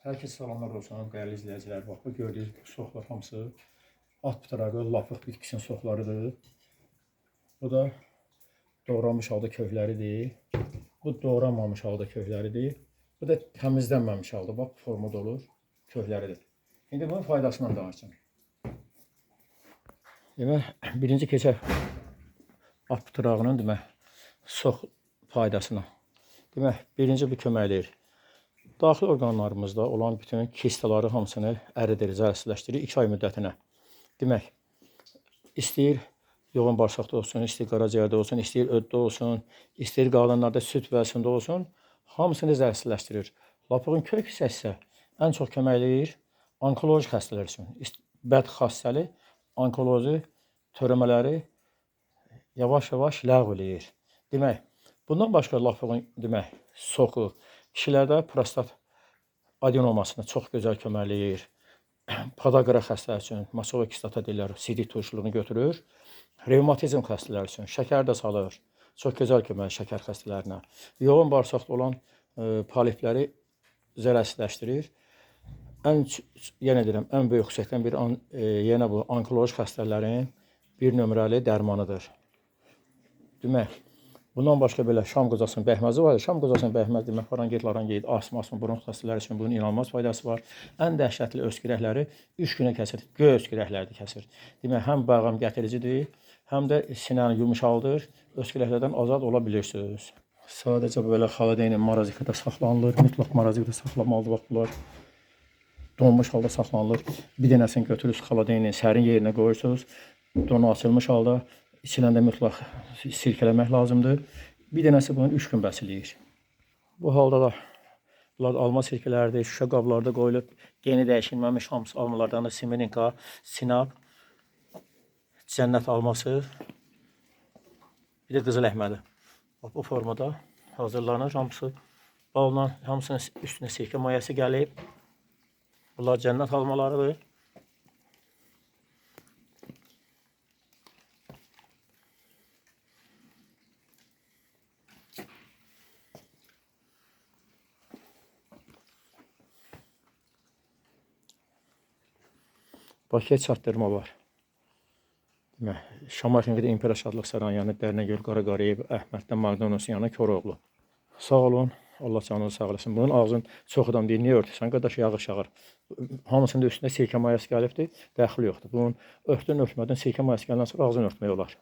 Hər kəsə salamlar olsun, dəyərli izləyicilər. Bax, bu gördüyünüz soxlar hamısı at pıtırağı, lapıq bitkisinin soxlarıdır. Bu da doğranmış halda kökləridir. Bu doğranmamış halda kökləridir. Bu da təmizlənməmiş halda, bax, formada olur, kökləridir. İndi bunun faydasından danışacağım. Demək, birinci keçək at pıtırağının sox faydasına. Demək, birinci bu köməkdir. Daxili orqanlarımızda olan bütün kistaları hamısını əridir, zərərsizləşdirir 2 ay müddətinə. Demək, istəyir yoğun bağırsaqda olsun, istəyir qaraciyərdə olsun, istəyir öddə olsun, istəyir qadınlarda süd vəzində olsun, hamısını zərərsizləşdirir. Lapığın kök hissəsi isə ən çox kömək eləyir onkoloji xəstələr üçün. Bədxassəli onkoloji törəmələri yavaş-yavaş ləğv eləyir. Demək, bundan başqa lapığın soxu kişilərdə prostat adenomasına çox gözəl kömək eləyir. Podaqra xəstələr üçün, maçovo kistata deyirlər, sidik turşuluğunu götürür. Revmatizm xəstələr üçün şəkər də salır. Çox gözəl kömək şəkər xəstələrinə. Yoğun bağırsaqda olan polipləri zərərsizləşdirir. Yenə deyirəm, ən böyük xüsusiyyətdən biri yenə bu onkoloji xəstələrin bir nömrəli dərmanıdır. Demək, bundan başqa belə şam qozasının bəhməzi var. Şam qozasının bəhməzi demək, faranqit, asma, bronx xəstələri üçün bunun inanılmaz faydası var. Ən dəhşətli öskürəkləri 3 günə kəsir. Göy öskürəkləri kəsir. Demək, həm bəğəm gətiricidir, həm də sinəni yumuşaldır. Öskürəklərdən azad ola bilirsiniz. Sadəcə belə xaladeyin marazikada saxlanılır. Mütləq marazikada saxlamalıdır. Bax, bunlar donmuş halda saxlanılır. Bir dənəsini götürürsünüz, xaladeyinin sərin yerinə qoyursunuz. Donu açılmış halda İçiləndə mütləq sirkələmək lazımdır. Bir dənəsi bunu 3 gün bəs eləyir. Bu halda da bunlar alma sirkələridir, şüşə qablarda qoyulub, yeni dəyişilməmiş hamısı almalardan da Simeninka, Sinab, cənnət alması, bir də qızıl əhmədi. Bu formada hazırlanır hamısı. Balından hamısının üstünə sirkə mayası gəlib. Bunlar cənnət almalarıdır. Bakıya çatdırma var. Şamaxınqıda İmpera Şadlıq Sarayının yanı, Dərnəgöl, Qaraqariyev, Əhməddən Maqdonusun yanı, Koroğlu. Sağ olun, Allah canınızı sağ olasın. Bunun ağzını çox adam deyir, niyə örtürsən? Qardaş, yağır. Hamısının üstündə sirkə mayası gəlibdir, dəxli yoxdur. Bunun örtdün, örtmədin, sirkə mayası gələndən sonra ağzını örtmək olar.